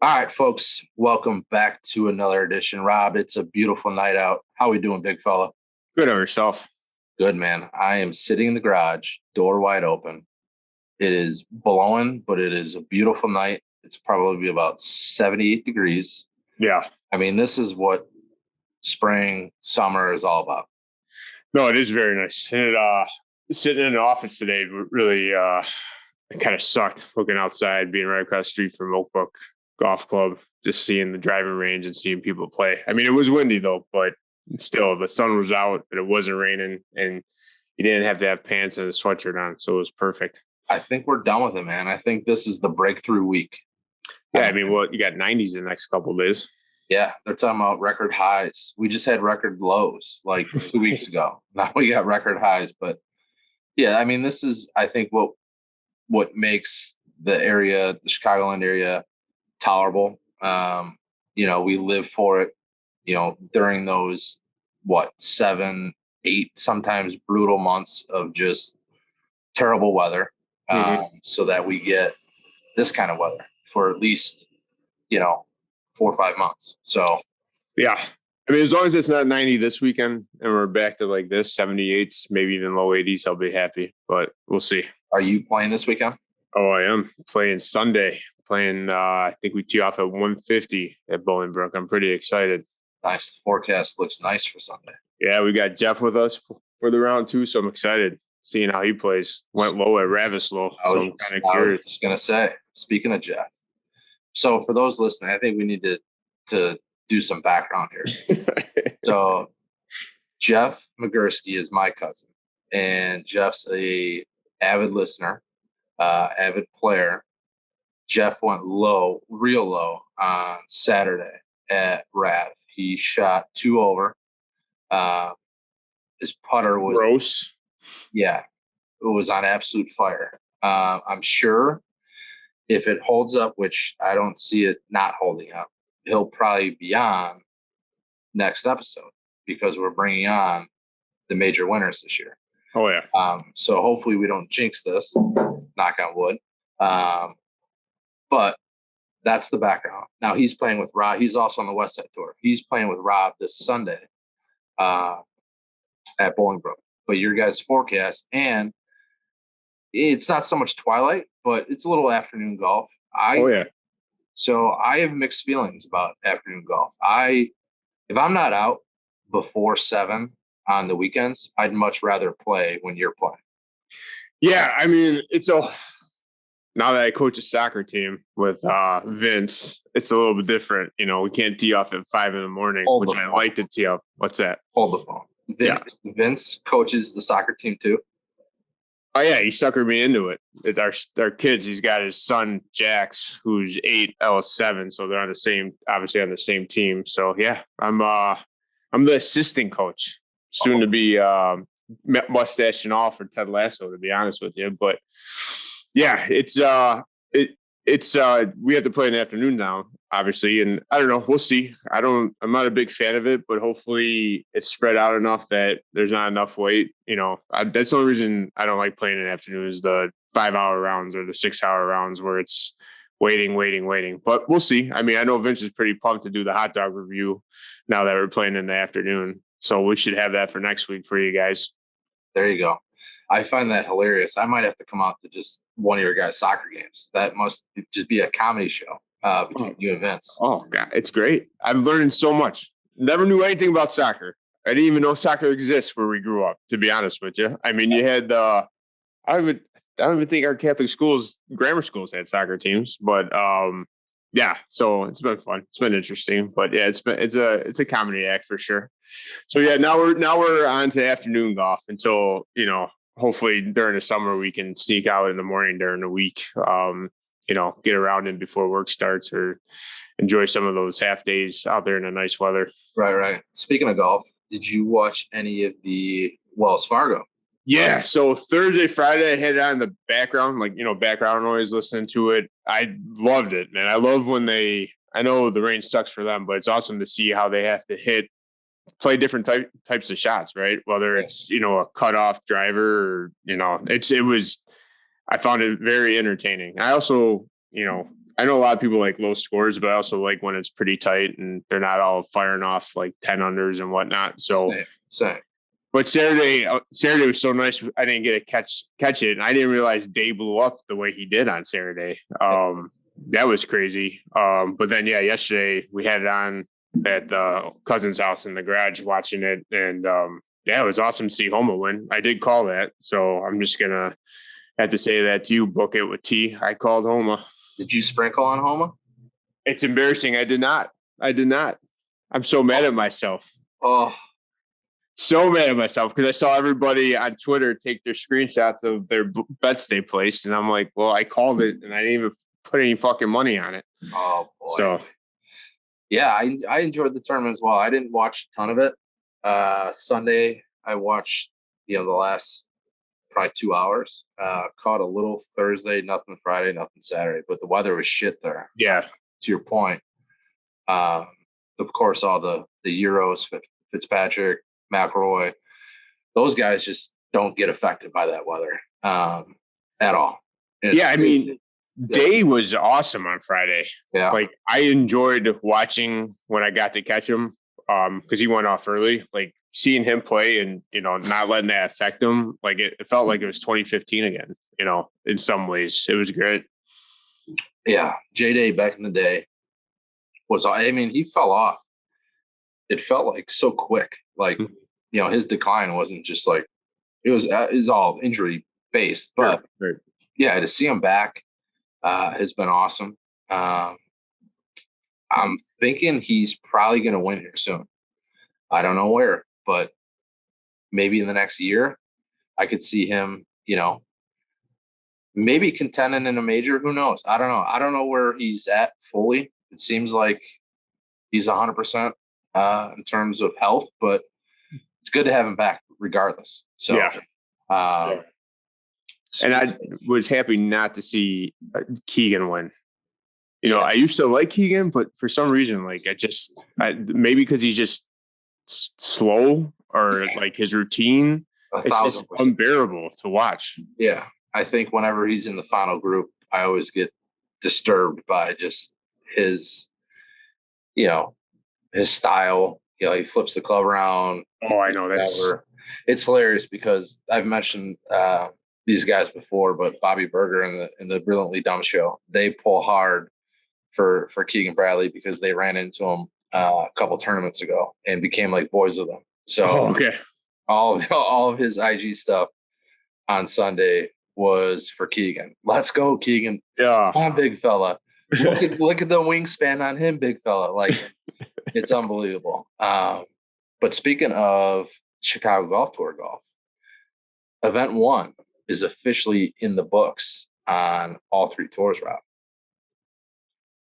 All right, folks, welcome back to another edition. Rob, it's a beautiful night out. How we doing, big fella? Good on yourself. Good, man. I am sitting in the garage, door wide open. It is blowing, but it is a beautiful night. It's probably about 78 degrees. Yeah. I mean, this is what spring, summer is all about. No, it is very nice. And sitting in the office today really it kind of sucked looking outside, being right across the street from Oakbrook Golf Club, just seeing the driving range and seeing people play. I mean, it was windy though, but still the sun was out and it wasn't raining and you didn't have to have pants and a sweatshirt on. So it was perfect. I think we're done with it, man. I think this is the breakthrough week. Yeah, I mean, you got 90s the next couple of days. Yeah, they're talking about record highs. We just had record lows like 2 weeks ago. Now we got record highs, but yeah, I mean, this is I think what makes the area, the Chicagoland area, tolerable. We live for it. During those 7, 8, sometimes brutal months of just terrible weather, so that we get this kind of weather for at least 4 or 5 months. So yeah. I mean, as long as it's not 90 this weekend and we're back to like this 78s, maybe even low 80s, I'll be happy. But we'll see. are you playing this weekend? Oh, I am playing Sunday. I think we tee off at 150 at Bolingbrook. I'm pretty excited. Nice. The forecast looks nice for Sunday. Yeah, we got Jeff with us for the round 2, so I'm excited seeing how he plays. Went low at Ravislow, so I'm kind of curious. I was just going to say, speaking of Jeff, so for those listening, I think we need to do some background here. So Jeff Magursky is my cousin, and Jeff's a avid listener, avid player. Jeff went low, real low on Saturday at Rav. He shot 2 over. His putter was gross. Yeah, it was on absolute fire. I'm sure if it holds up, which I don't see it not holding up, he'll probably be on next episode because we're bringing on the major winners this year. Oh, yeah. So hopefully we don't jinx this, knock on wood. But that's the background. Now he's playing with Rob. He's also on the West Side Tour. He's playing with Rob this Sunday at Bolingbrook. But your guys' forecast, and it's not so much twilight, but it's a little afternoon golf. So I have mixed feelings about afternoon golf. If I'm not out before 7 on the weekends, I'd much rather play when you're playing. Yeah, I mean, now that I coach a soccer team with Vince, it's a little bit different. We can't tee off at 5 a.m, which I like to tee off. What's that? Hold the phone. Vince coaches the soccer team too. Oh yeah, he suckered me into it. It's our kids. He's got his son Jax, who's 8, I was 7, so they're obviously on the same team. So yeah, I'm the assistant coach, soon to be mustache and all for Ted Lasso, to be honest with you. But yeah, it's we have to play in the afternoon now, obviously, and I don't know. We'll see. I'm not a big fan of it, but hopefully it's spread out enough that there's not enough wait. That's the only reason I don't like playing in the afternoon is the 5-hour rounds or the 6-hour rounds where it's waiting. But we'll see. I mean, I know Vince is pretty pumped to do the hot dog review now that we're playing in the afternoon, so we should have that for next week for you guys. There you go. I find that hilarious. I might have to come out to just one of your guys' soccer games. That must just be a comedy show between you and Vince. Oh, God, it's great. I'm learning so much. Never knew anything about soccer. I didn't even know soccer exists where we grew up, to be honest with you. I mean, you had I don't even think our Catholic schools, grammar schools had soccer teams, but yeah, so it's been fun. It's been interesting, but yeah, it's a comedy act for sure. So yeah, now we're on to afternoon golf until, hopefully during the summer we can sneak out in the morning during the week, get around in before work starts or enjoy some of those half days out there in the nice weather. Right. Speaking of golf, did you watch any of the Wells Fargo? Yeah. So Thursday, Friday, I had it on in the background, background noise, listening to it. I loved it, man. I love when I know the rain sucks for them, but it's awesome to see how they have to play different types of shots, right? Whether it's, a cutoff driver or, I found it very entertaining. I also, I know a lot of people like low scores, but I also like when it's pretty tight and they're not all firing off like 10 unders and whatnot. So, Same. But Saturday was so nice. I didn't get to catch it, and I didn't realize Day blew up the way he did on Saturday. That was crazy. But then yesterday we had it on at the cousin's house in the garage watching it, and it was awesome to see Homa win. I did call that, so I'm just gonna have to say that to you. Book it with T. I called Homa. Did you sprinkle on Homa? It's embarrassing. I did not. I'm so mad at myself. Oh. So mad at myself because I saw everybody on Twitter take their screenshots of their bets they placed. And I'm like, well, I called it and I didn't even put any fucking money on it. Oh, boy. So, yeah, I enjoyed the tournament as well. I didn't watch a ton of it. Sunday, I watched, the last probably 2 hours. Caught a little Thursday, nothing Friday, nothing Saturday. But the weather was shit there. Yeah. To your point. Of course, all the Euros, Fitzpatrick, McElroy, those guys just don't get affected by that weather at all. Day was awesome on Friday. Yeah. Like I enjoyed watching when I got to catch him because he went off early. Like seeing him play and, not letting that affect him. Like it felt like it was 2015 again, in some ways. It was great. Yeah. J-Day back in the day he fell off. It felt like so quick. Like, his decline wasn't just like it was all injury based. But sure. Yeah, to see him back has been awesome. I'm thinking he's probably going to win here soon. I don't know where, but maybe in the next year, I could see him. Maybe contending in a major. Who knows? I don't know. I don't know where he's at fully. It seems like he's 100%. In terms of health, but it's good to have him back regardless. So, and I was happy not to see Keegan win. I used to like Keegan, but for some reason, like maybe because he's just slow or like his routine, it's just unbearable to watch. Yeah, I think whenever he's in the final group, I always get disturbed by just his, his style. He flips the club around. Oh, I know it's hilarious because I've mentioned these guys before, but Bobby Berger in the Brilliantly Dumb show, they pull hard for Keegan Bradley because they ran into him a couple tournaments ago and became like boys with him. So all of his IG stuff on Sunday was for Keegan. Let's go, Keegan. Yeah. Come on, big fella. Look at the wingspan on him, big fella. Like, it's unbelievable. But speaking of Chicago Golf Tour golf, event 1 is officially in the books on all 3 tours route.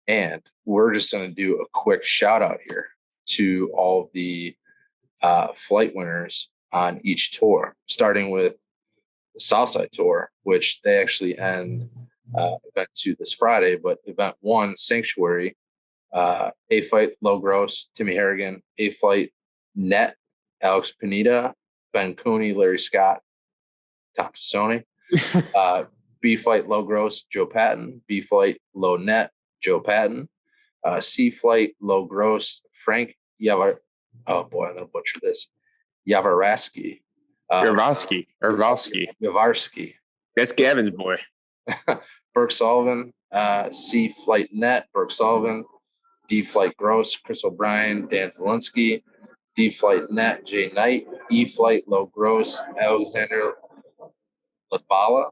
And we're just going to do a quick shout out here to all of the flight winners on each tour, starting with the Southside Tour, which they actually end event 2 this Friday, but event 1, Sanctuary, A flight, Low Gross, Timmy Harrigan, A flight, Net, Alex Pineda, Ben Cooney, Larry Scott, Tom Tassoni, B flight, Low Gross, Joe Patton, B flight, Low Net, Joe Patton, C flight, Low Gross, Frank Yavar. Oh boy, I'm gonna butcher this. Yavarski. Yavarski. That's Gavin's boy. Burke Sullivan, C flight Net, Burke Sullivan, D flight Gross, Chris O'Brien, Dan Zielinski, D flight Net, Jay Knight, E flight Low Gross, Alexander Latvala,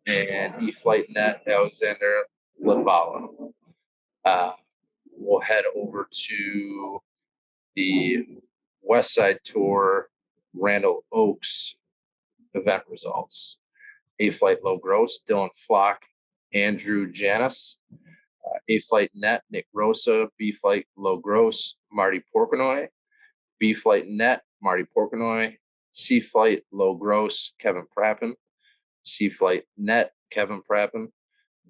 and E flight Net, Alexander Latvala. We'll head over to the West Side Tour Randall Oaks event results. A flight Low Gross, Dylan Flock, Andrew Janis. A flight Net, Nick Rosa. B flight Low Gross, Marty Porkanoy. B flight Net, Marty Porkanoy. C flight Low Gross, Kevin Prappen. C flight Net, Kevin Prappen.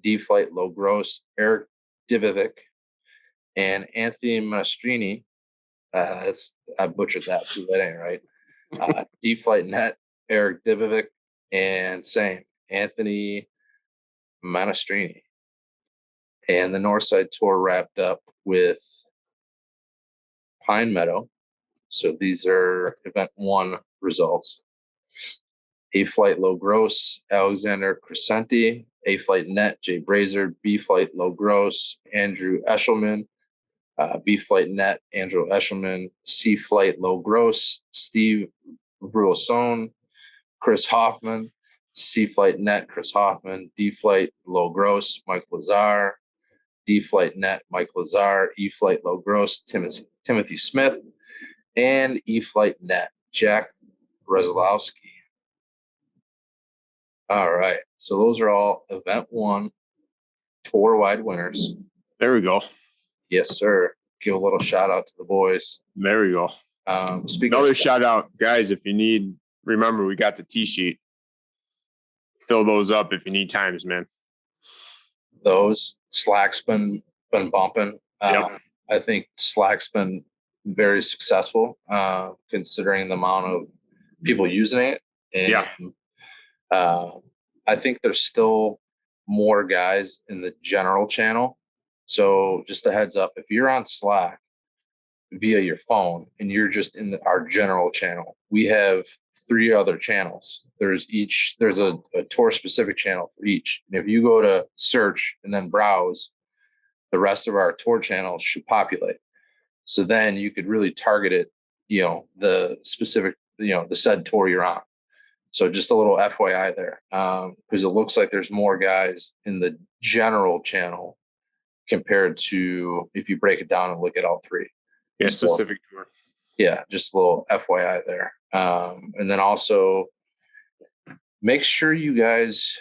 D flight Low Gross, Eric Divovic. And Anthony Mastrini. I butchered that too. That ain't right. D flight Net, Eric Divovic, and same Anthony Manastrini. And the Northside Tour wrapped up with Pine Meadow. So these are event 1 results. A Flight Low Gross, Alexander Crescenti. A Flight Net, Jay Brazer. B Flight Low Gross, Andrew Eshelman. B Flight Net, Andrew Eshelman. C Flight Low Gross, Steve Vrulson. Chris Hoffman. C Flight Net, Chris Hoffman. D Flight Low Gross, Mike Lazar. D Flight Net, Mike Lazar. E Flight Low Gross, Timothy Smith. And E Flight Net, Jack Rezlowski. All right. So those are all event 1 tour-wide winners. There we go. Yes, sir. Give a little shout out to the boys. There we go. Another shout out, guys, if you need, remember, we got the T-sheet. Fill those up if you need times, man. Those Slack's been bumping. Yep. I think Slack's been very successful, considering the amount of people using it. And, I think there's still more guys in the general channel. So just a heads up, if you're on Slack via your phone and you're just in our general channel, we have 3 other channels. There's a tour specific channel for each. And if you go to search and then browse, the rest of our tour channels should populate. So then you could really target it, the specific, the said tour you're on. So just a little FYI there, because it looks like there's more guys in the general channel compared to if you break it down and look at all 3. Yeah, specific tour. Yeah, just a little FYI there. And then also make sure you guys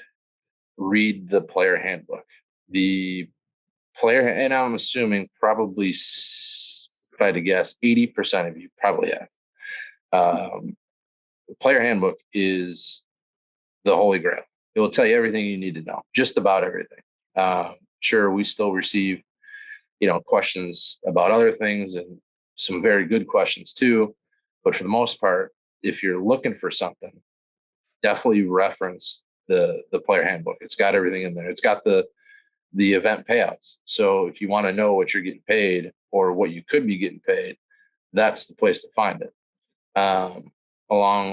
read the player handbook. The player, and I'm assuming probably, if I had to guess, 80% of you probably have. The player handbook is the holy grail. It will tell you everything you need to know, just about everything. Sure, we still receive, questions about other things and some very good questions too. But for the most part, if you're looking for something, definitely reference the player handbook. It's got everything in there. It's got the event payouts. So if you want to know what you're getting paid or what you could be getting paid, that's the place to find it.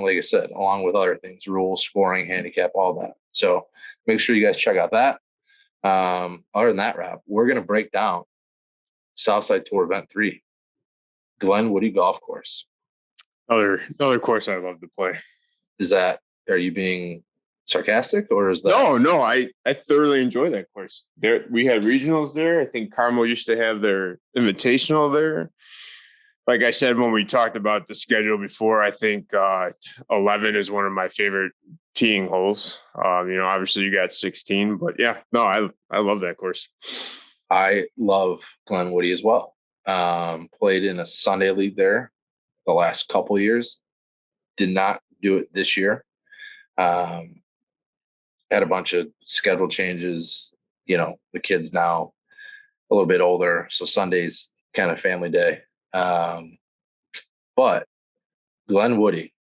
Like I said, along with other things, rules, scoring, handicap, all that. So make sure you guys check out that. Other than that, Rob, we're going to break down Southside Tour Event 3, Glenwoodie Golf Course. Another course I love to play. Are you being sarcastic or is that? No, I thoroughly enjoy that course. We had regionals there. I think Carmel used to have their invitational there. Like I said, when we talked about the schedule before, I think 11 is one of my favorite teeing holes. Obviously you got 16, but yeah, no, I love that course. I love Glenwoodie as well. Played in a Sunday league there the last couple of years. Did not do it this year. Had a bunch of schedule changes. The kids now a little bit older, so Sunday's kind of family day. But Glenwoodie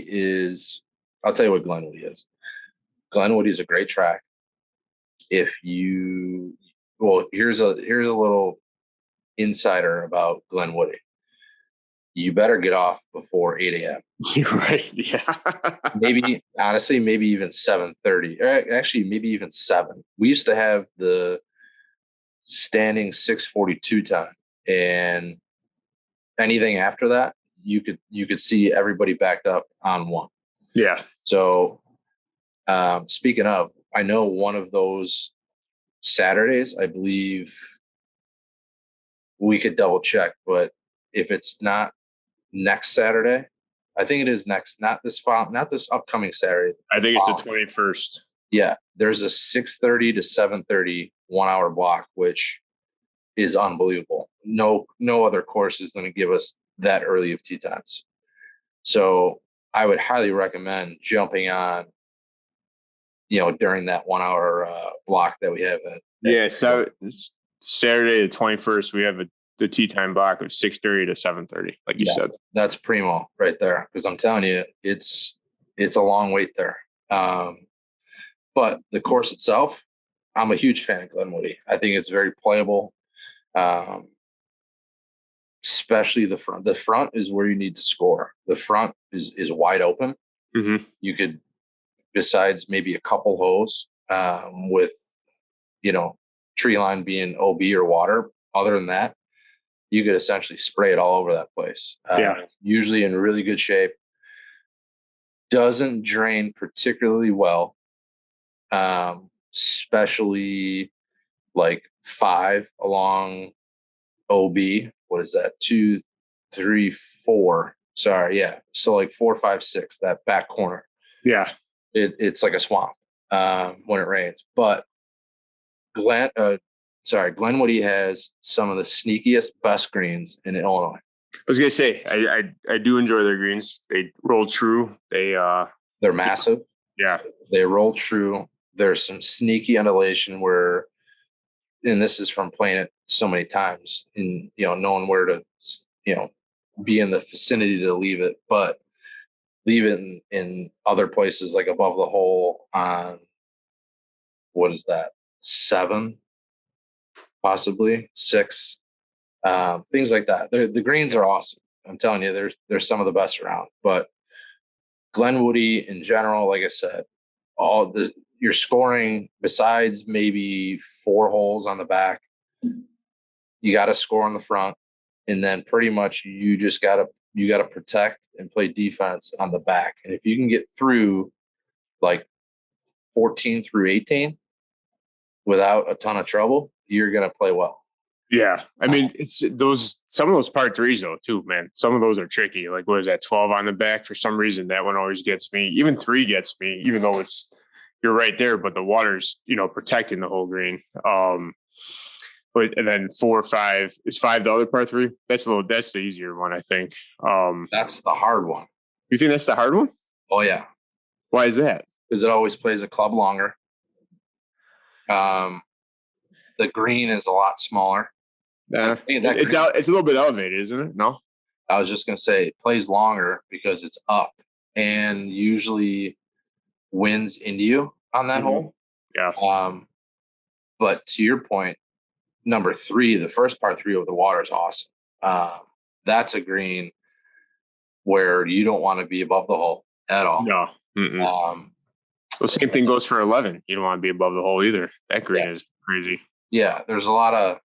is, I'll tell you what Glenwoodie is. Glenwoodie is a great track. Here's a little insider about Glenwoodie. You better get off before 8 a.m. You're right. Yeah. maybe even 7:30. Or actually, maybe even 7. We used to have the standing 6:42 time, and anything after that, you could see everybody backed up on 1. Yeah. So, speaking of, I know one of those Saturdays, I believe we could double check, but if it's not next Saturday, I think it is next, not this upcoming Saturday. I think it's the 21st. Yeah. There's a 6:30 to 7:30 1 hour block, which is unbelievable. No other course is going to give us that early of tee times. So I would highly recommend jumping on, during that 1 hour block that we have. So Saturday the 21st, we have the tee time block of 6:30 to 7:30, like you said. That's primo right there. Because I'm telling you, it's a long wait there. But the course itself, I'm a huge fan of Glenwoodie. I think it's very playable. Um, Especially the front. The front is where you need to score. The front is wide open. Mm-hmm. You could, besides maybe a couple holes, with tree line being OB or water. Other than that, you could essentially spray it all over that place. Usually in really good shape. Doesn't drain particularly well, especially like 5 along OB. What is that? 2, 3, 4. Sorry, yeah. So like 4, 5, 6. That back corner. Yeah, it's like a swamp when it rains. But Glenwoodie has some of the sneakiest, best greens in Illinois. I was gonna say I do enjoy their greens. They roll true. They're massive. Yeah, they roll true. There's some sneaky undulation where, and this is from playing it so many times and knowing where to be in the vicinity to leave it, but leave it in other places like above the hole on what is that, 7, possibly 6, things like that. The greens are awesome. I'm telling you, there's some of the best around. But Glenwoodie in general, like I said, you're scoring besides maybe 4 holes on the back. You got to score on the front, and then pretty much you got to protect and play defense on the back. And if you can get through like 14 through 18 without a ton of trouble, you're going to play well. Yeah. I mean, it's some of those par 3s though too, man. Some of those are tricky. Like what is that, 12 on the back? For some reason, that one always gets me. Even 3 gets me, even though you're right there, but the water's, protecting the whole green. And then 4 or 5 is 5 the other par 3. That's the easier one, I think. That's the hard one. You think that's the hard one? Oh yeah. Why is that? Because it always plays a club longer. The green is a lot smaller. Yeah, it's a little bit elevated, isn't it? No, I was just gonna say it plays longer because it's up and usually winds into you on that hole. Yeah. But to your point, number 3, the first par 3 over the water is awesome. That's a green where you don't want to be above the hole at all. No. The same thing goes for 11. You don't want to be above the hole either. That green is crazy. Yeah, there's a lot of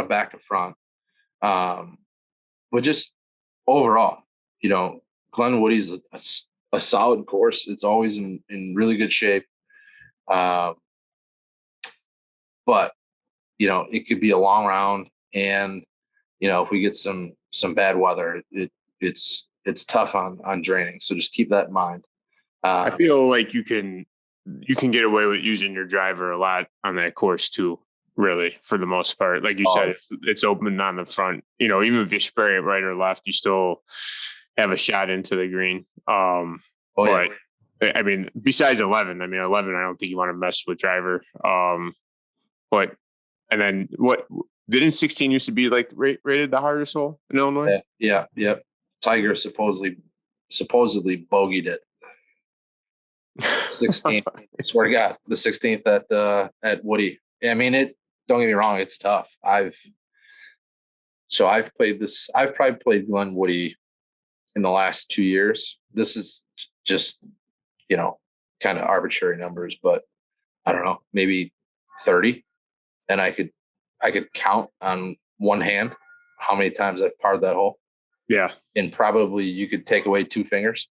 back to front. But just overall, Glenwoodie's a solid course. It's always in really good shape. But it could be a long round, and if we get some bad weather, it's tough on draining. So just keep that in mind. I feel like you can get away with using your driver a lot on that course too. Really, for the most part, like you said, it's open on the front. Even if you spray it right or left, you still have a shot into the green. But I mean, besides 11, I don't think you want to mess with driver. But and then what? Didn't 16 used to be like rated the hardest hole in Illinois? Yeah. Tiger supposedly bogeyed it. 16th. I swear to God, the 16th at Woody. I mean, don't get me wrong, it's tough. I've played this. I've probably played Glenwoodie in the last 2 years. This is just, kind of arbitrary numbers, but I don't know, maybe 30. And I could count on one hand how many times I've parred that hole. Yeah. And probably you could take away 2 fingers.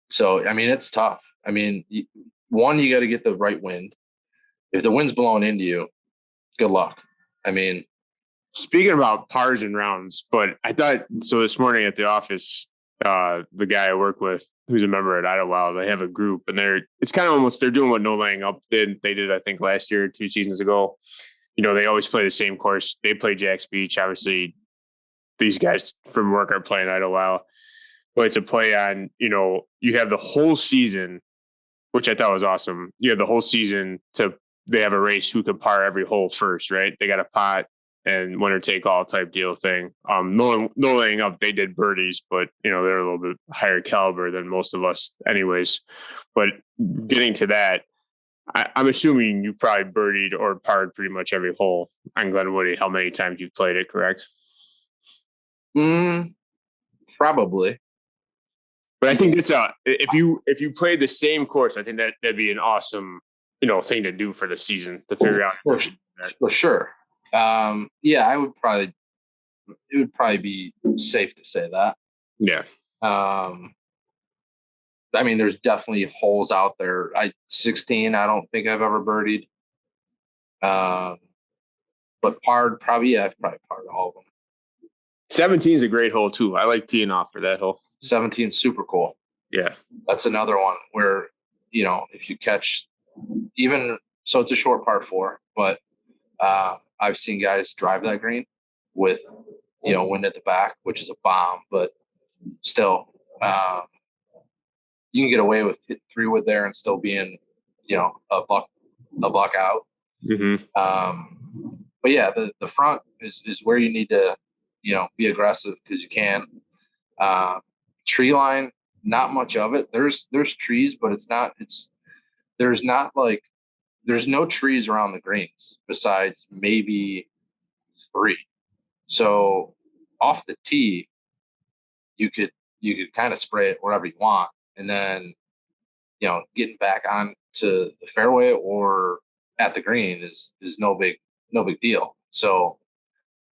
So, I mean, it's tough. I mean, one, you got to get the right wind. If the wind's blowing into you, good luck. I mean, speaking about pars and rounds, but I thought so this morning at the office, the guy I work with, who's a member at Idlewild, they have a group, and it's kind of almost they're doing what No Laying Up did. They did, I think, last year, 2 seasons ago. They always play the same course. They play Jack's Beach. Obviously, these guys from work are playing Idlewild, but it's a play on. You have the whole season, which I thought was awesome. You have the whole season they have a race who can par every hole first, right? They got a pot and winner take all type deal thing. No Laying Up, they did birdies, but they're a little bit higher caliber than most of us anyways. But getting to that, I'm assuming you probably birdied or parred pretty much every hole on Glenwoodie. How many times you've played it, correct? Probably. But I think it's if you played the same course, I think that'd be an awesome thing to do for the season to figure out. For sure. Yeah, it would probably be safe to say that. Yeah. I mean, there's definitely holes out there. 16, I don't think I've ever birdied. But parred, probably I've probably parred all of them. 17 is a great hole too. I like teeing off for that hole. 17 is super cool. Yeah. That's another one where, if you catch so it's a short par 4, but I've seen guys drive that green with, wind at the back, which is a bomb, but still, you can get away with hitting 3-wood there and still being, a buck out. Mm-hmm. But yeah, the front is where you need to, be aggressive because you can. Tree line, not much of it. There's trees, but there's no trees around the greens besides maybe 3. So off the tee, you could kind of spray it wherever you want, and then getting back on to the fairway or at the green is no big deal. So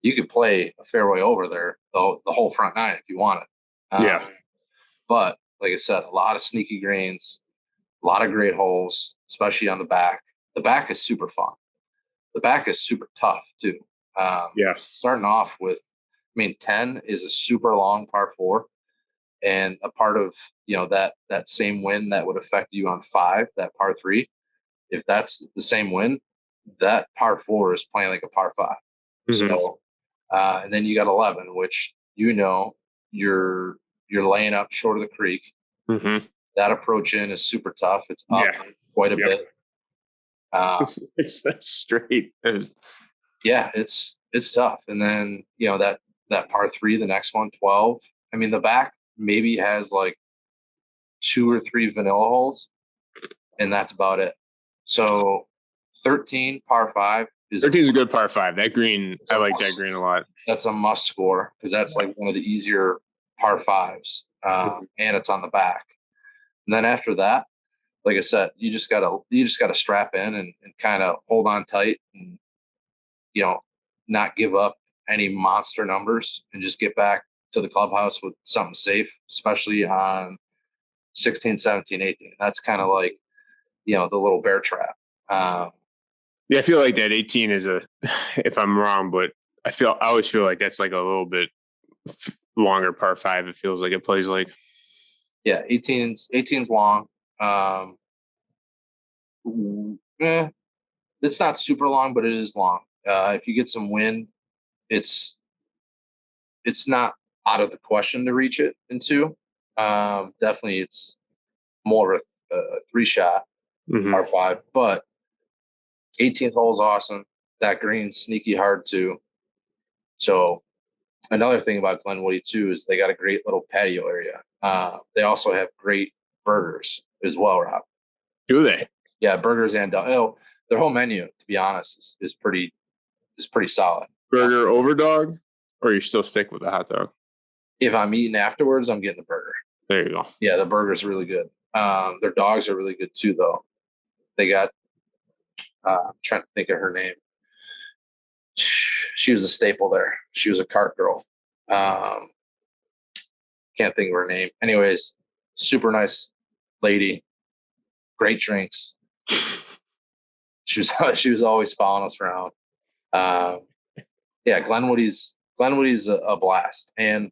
you could play a fairway over there the whole front 9 if you wanted. Yeah. But like I said, a lot of sneaky greens, a lot of great holes, especially on the back. The back is super fun. The back is super tough too. Starting off with, 10 is a super long par 4, and a part of that same win that would affect you on 5, that par 3. If that's the same win, that par 4 is playing like a par 5. Mm-hmm. So, and then you got 11, which you're laying up short of the creek. Mm-hmm. That approach in is super tough. It's up quite a bit. It's straight. Yeah, it's tough. And then that par 3, the next one, 12. The back maybe has like 2 or 3 vanilla holes, and that's about it. So 13 par 5 is 13 is a good par 5. That green, I like that green a lot. That's a must score because that's like one of the easier par 5s, and it's on the back. And then after that, like I said, you just gotta strap in and kind of hold on tight and not give up any monster numbers and just get back to the clubhouse with something safe, especially on 16, 17, 18. That's kind of like the little bear trap. I feel like that 18 is if I'm wrong, but I always feel like that's like a little bit longer par 5. It feels like it plays like. Yeah, 18's long. It's not super long, but it is long. If you get some wind, it's not out of the question to reach it in 2. Definitely, it's more of a 3-shot par 5, but 18th hole is awesome. That green's sneaky hard too. So another thing about Glenwoodie too is they got a great little patio area. They also have great burgers as well, Rob. Do they? Yeah, burgers and their whole menu, to be honest, is pretty solid. Burger over dog, or you still stick with the hot dog? If I'm eating afterwards, I'm getting the burger. There you go. Yeah, the burger's really good. Their dogs are really good too, though. They got. I'm trying to think of her name. She was a staple there. She was a cart girl. Can't think of her name. Anyways, super nice lady. Great drinks. She was always following us around. Glenwoodie's a blast, and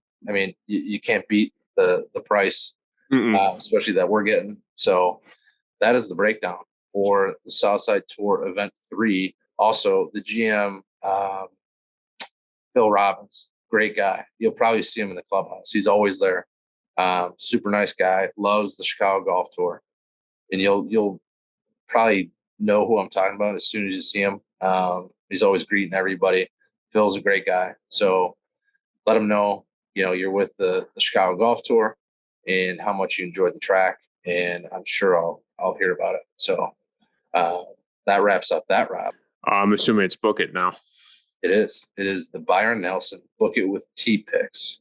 you can't beat the price, especially that we're getting. So that is the breakdown for the Southside Tour Event 3. Also, the GM, Phil Robbins, great guy. You'll probably see him in the clubhouse. He's always there. Super nice guy. Loves the Chicago Golf Tour, and you'll probably know who I'm talking about as soon as you see him. He's always greeting everybody. Phil's a great guy. So let him know, you're with the Chicago Golf Tour and how much you enjoyed the track. And I'm sure I'll hear about it. So That wraps up that route. I'm assuming it's book it now. It is. It is the Byron Nelson Book It with T picks.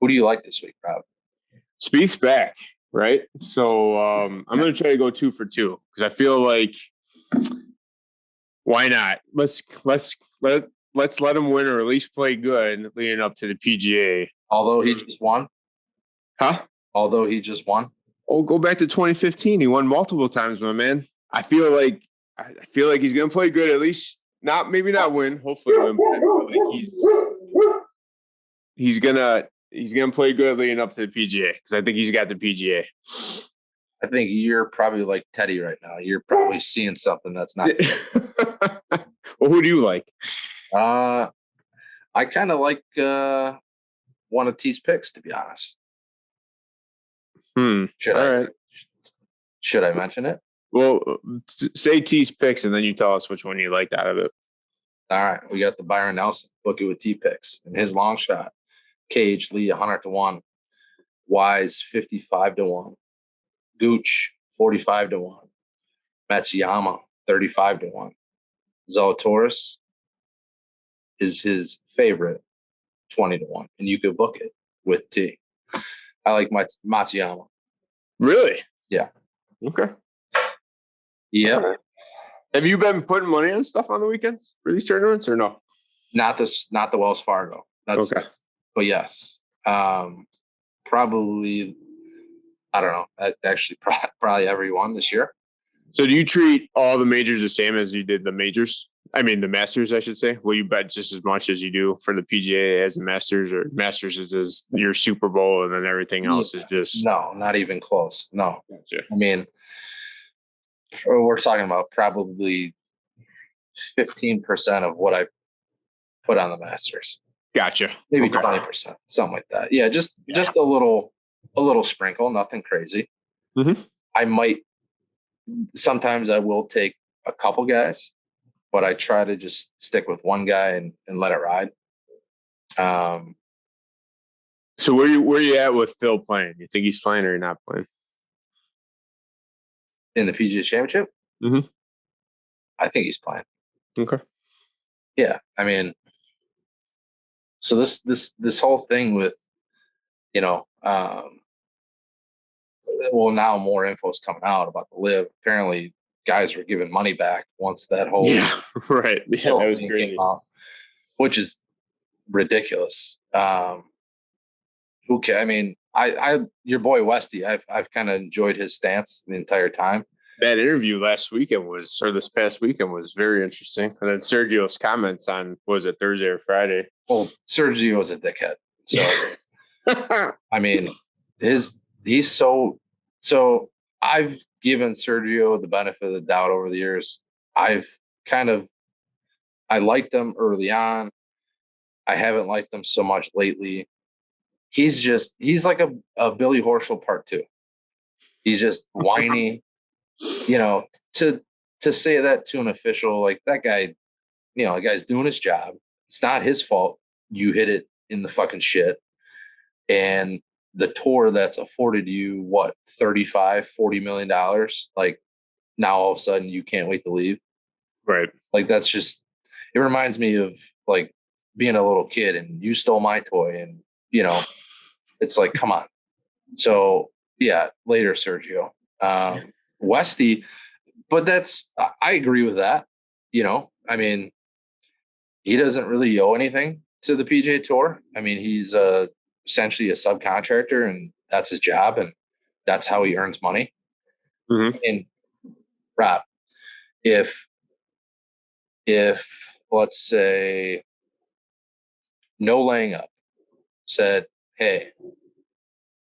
Who do you like this week, Rob? Speed's back, right? So I'm going to try to go 2 for 2 because I feel like why not? Let's let him win or at least play good leading up to the PGA. Although he just won. Huh? Although he just won. Oh, go back to 2015. He won multiple times, my man. I feel like he's going to play good at least. Maybe not win. Hopefully win. But like he's gonna play good leading up to the PGA because I think he's got the PGA. I think you're probably like Teddy right now. You're probably seeing something that's not. Well, who do you like? I kind of like one of T's picks, to be honest. Should I mention it? Well, say T's picks, and then you tell us which one you liked out of it. All right, we got the Byron Nelson Book It with T picks, and his long shot. Cage Lee 100-1, Wise 55-1, Gooch 45-1, Matsuyama 35-1. Zalatoris is his favorite 20-1, and you could book it with T. I like Matsuyama. Really? Yeah. Okay. Yeah. Right. Have you been putting money on stuff on the weekends for these tournaments or no? Not the Wells Fargo. That's okay. But yes, probably. I don't know. Actually, probably every one this year. So, do you treat all the majors the same as you did the majors? I mean, the Masters, I should say. Will you bet just as much as you do for the PGA as the Masters, or Masters is as your Super Bowl, and then everything else is just no, not even close. No, gotcha. I mean, we're talking about probably 15% of what I put on the Masters. Gotcha. Maybe 20%, something like that. Yeah, just a little sprinkle, nothing crazy. Mm-hmm. Sometimes I will take a couple guys, but I try to just stick with one guy and let it ride. So where you at with Phil playing? You think he's playing or you're not playing? In the PGA Championship? Mm-hmm. I think he's playing. Okay. Yeah, I mean, so this whole thing with, well, now more info is coming out about the live. Apparently, guys were giving money back once that whole right. Yeah, that was crazy. Which is ridiculous. Okay, I mean, I your boy Westy, I've kind of enjoyed his stance the entire time. That interview this past weekend was very interesting. And then Sergio's comments on, was it Thursday or Friday? Well, Sergio is a dickhead. So, I mean, he's so I've given Sergio the benefit of the doubt over the years. I liked him early on. I haven't liked him so much lately. He's like a Billy Horschel part 2. He's just whiny. To say that to an official, like that guy, the guy's doing his job. It's not his fault. You hit it in the fucking shit. And the tour that's afforded you what, $35-40 million, like now all of a sudden you can't wait to leave. Right. Like that's just, it reminds me of like being a little kid and you stole my toy and it's like, come on. So yeah, later, Sergio. Westy, but I agree with that. I mean, he doesn't really owe anything to the PGA Tour. I mean, he's essentially a subcontractor, and that's his job, and that's how he earns money. Mm-hmm. And Rob, if let's say No Laying Up said, "Hey,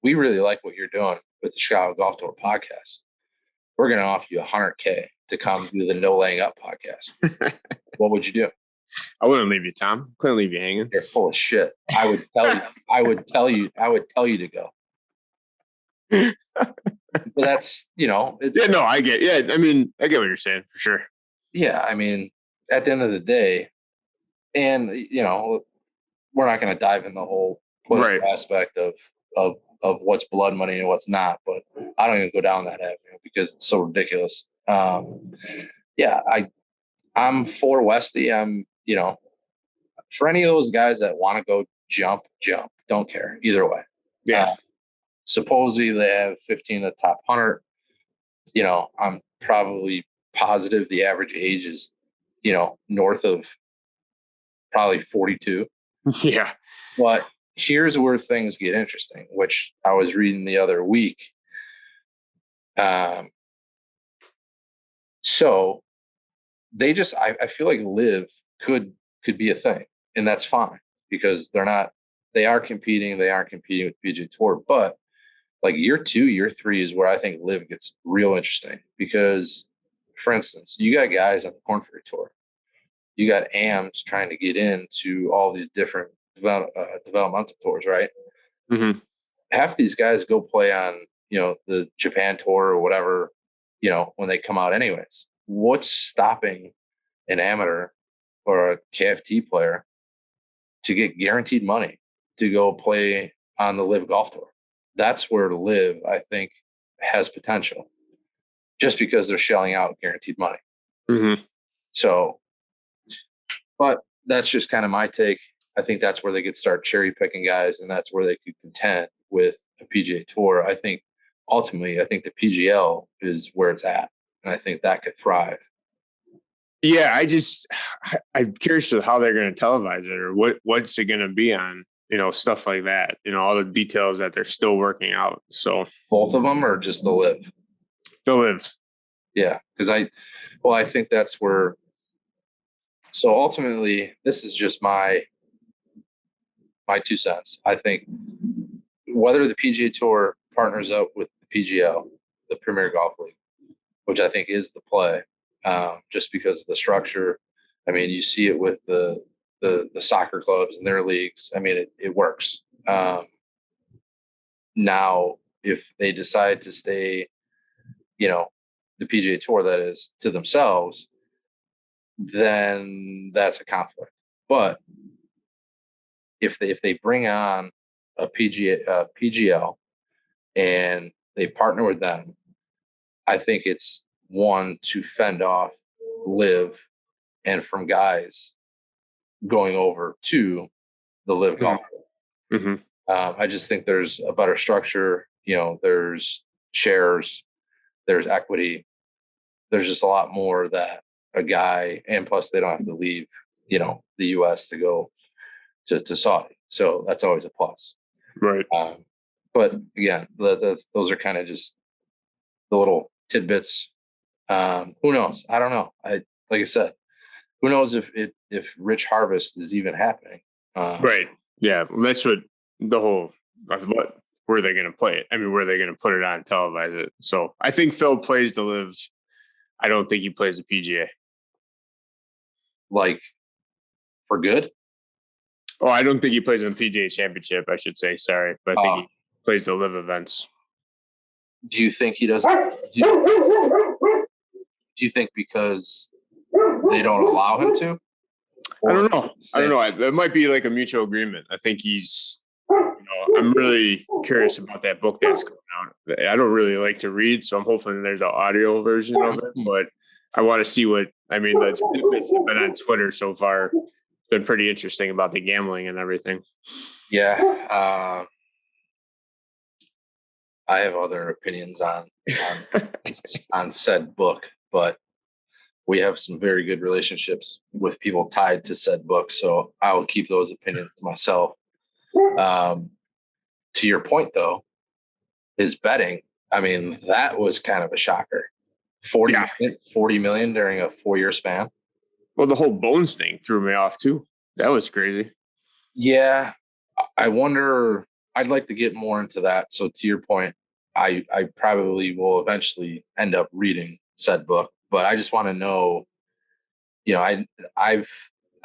we really like what you're doing with the Chicago Golf Tour podcast. We're going to offer you $100K to come do the No Laying Up podcast." What would you do? I wouldn't leave you, Tom. Couldn't leave you hanging. You're full of shit. I would tell you to go. But that's, it's. Yeah, no, I get. Yeah, I mean, I get what you're saying for sure. Yeah, I mean, at the end of the day, and we're not going to dive in the whole political aspect of what's blood money and what's not, but I don't even go down that avenue because it's so ridiculous. Yeah, I'm for Westy. I'm, for any of those guys that want to go jump. Don't care either way. Yeah. Supposedly they have 15 of the top 100. I'm probably positive the average age is, north of probably 42. Yeah. But here's where things get interesting, which I was reading the other week. So they just, I feel like Live could be a thing, and that's fine because they aren't competing with PGA Tour, but like year 2, year 3 is where I think Live gets real interesting because, for instance, you got guys on the Corn Ferry Tour, you got AMs trying to get into all these different developmental tours, right? Mm-hmm. Half these guys go play on, the Japan Tour or whatever, when they come out anyways. What's stopping an amateur or a KFT player to get guaranteed money to go play on the Live Golf Tour? That's where Live, I think, has potential just because they're shelling out guaranteed money. Mm-hmm. So, but that's just kind of my take. I think that's where they could start cherry picking guys, and that's where they could contend with a PGA Tour. I think ultimately, the PGL is where it's at, and I think that could thrive. Yeah, I'm curious of how they're going to televise it or what's it going to be on, stuff like that, all the details that they're still working out. So Both of them or just the Live? The Live. Yeah, because I think that's where. So ultimately, this is just my 2 cents. I think whether the PGA Tour partners up with the PGL, the Premier Golf League, which I think is the play, just because of the structure. I mean, you see it with the soccer clubs and their leagues. I mean, it works. Now, if they decide to stay, the PGA Tour, that is, to themselves, then that's a conflict. But if they bring on a PGL and they partner with them, I think it's one to fend off Live and from guys going over to the Live Golf. Mm-hmm. I just think there's a better structure. There's shares, there's equity, there's just a lot more that a guy, and plus they don't have to leave, the U.S. to go to Saudi. So that's always a plus. Right. But again, those are kind of just the little tidbits. Who knows? I don't know. Like I said, who knows if Rich Harvest is even happening? Right. Yeah. Well, that's what the whole where are they going to play it? I mean, where are they going to put it on, televise it? So I think Phil plays the Live. I don't think he plays the PGA. Like for good? Oh, I don't think he plays in the PGA Championship, I should say. Sorry. But I think he plays the Live events. Do you think he doesn't? Do you think because they don't allow him to? I don't know. It might be like a mutual agreement. I think he's, I'm really curious about that book that's coming out. I don't really like to read, so I'm hoping there's an audio version of it. But I want to see the tidbits have been on Twitter so far. It's been pretty interesting about the gambling and everything. Yeah. I have other opinions on said book, but we have some very good relationships with people tied to said book, so I will keep those opinions to myself. To your point, though, is betting. I mean, that was kind of a shocker. 40 million during a 4-year span. Well, the whole Bones thing threw me off too. That was crazy. Yeah, I wonder. I'd like to get more into that. So to your point, I probably will eventually end up reading said book, but I just want to know. I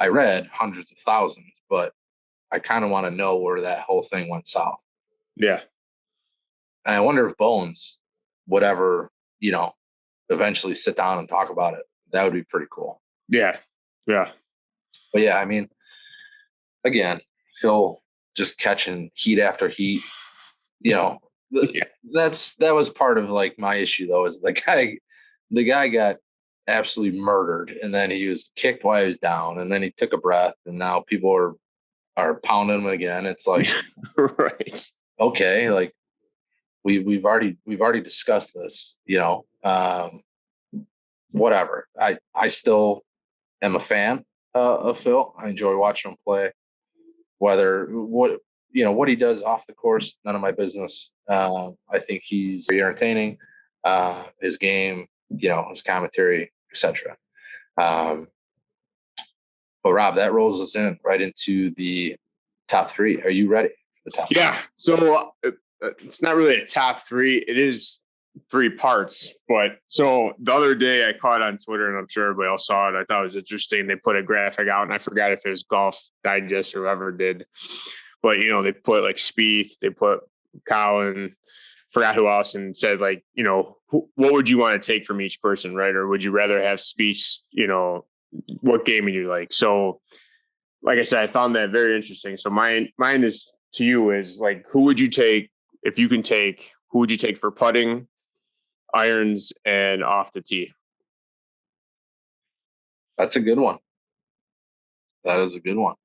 read hundreds of thousands, but I kind of want to know where that whole thing went south. Yeah. And I wonder if Bones would ever, eventually sit down and talk about it. That would be pretty cool. Yeah. Yeah. But yeah, I mean, again, Phil just catching heat after heat, that was part of like my issue though, is the guy the guy got absolutely murdered, and then he was kicked while he was down, and then he took a breath, and now people are pounding him again. It's like, right. okay, like we've already discussed this, whatever. I still am a fan of Phil. I enjoy watching him play. Whether what he does off the course, none of my business. I think he's very entertaining. His game, his commentary, etc. But Rob, that rolls us in right into the top three. Are you ready for the top? Yeah. So it's not really a top three. It is three parts. But so the other day I caught on Twitter, and I'm sure everybody else saw it. I thought it was interesting. They put a graphic out, and I forgot if it was Golf Digest or whoever did. But, they put like Spieth, they put Colin, forgot who else, and said like, what would you want to take from each person, right? Or would you rather have Spieth, what game would you like? So like I said, I found that very interesting. So mine is to you is like, who would you take if you can take, who would you take for putting, irons, and off the tee? That's a good one. That is a good one.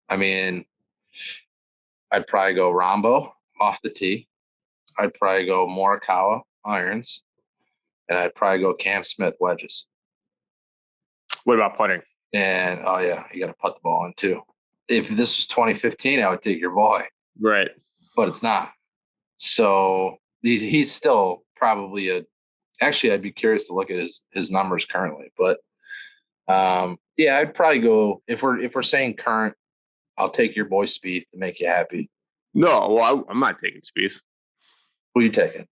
I mean, I'd probably go Rombo off the tee. I'd probably go Morikawa irons, and I'd probably go Cam Smith wedges. What about putting? And oh yeah, you got to putt the ball in too. If this was 2015, I would take your boy, Right? but it's not. So he's still probably Actually, I'd be curious to look at his numbers currently, but yeah, I'd probably go if we're saying current. I'll take your boy Spieth to make you happy. No, well, I'm not taking Spieth. Who are you taking?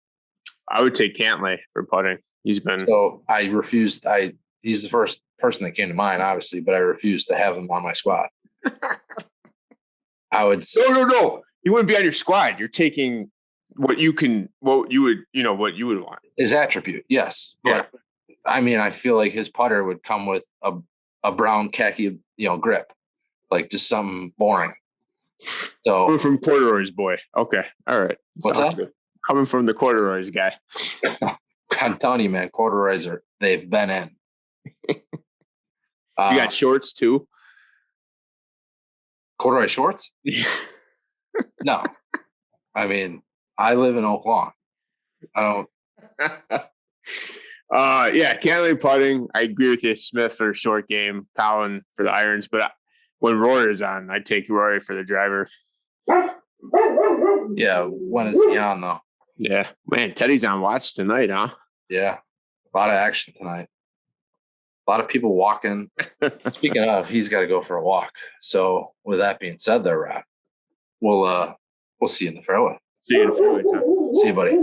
I would take Cantlay for putting. He's been. So I refused. He's the first person that came to mind, obviously, but I refused to have him on my squad. I would. No. He wouldn't be on your squad. You're taking what you would want. His attribute, yes. Yeah. But I mean, I feel like his putter would come with a brown khaki, grip, like just something boring. So coming from corduroys, boy. Okay, all right. What's that? Good. Coming from the corduroys guy. I'm telling you, man, corduroys they've been in. You got shorts too. Corduroy shorts? No, I mean, I live in Oak Lawn. I don't. Yeah, Cantlay putting. I agree with you. Smith for the short game, Colin for the irons. But when Rory is on, I'd take Rory for the driver. Yeah, when is he on though? Yeah, man, Teddy's on watch tonight, huh? Yeah, a lot of action tonight. A lot of people walking. Speaking of, he's got to go for a walk. So with that being said, there, Rob, we'll see you in the fairway. See you in the fairway, Tom. See you, buddy.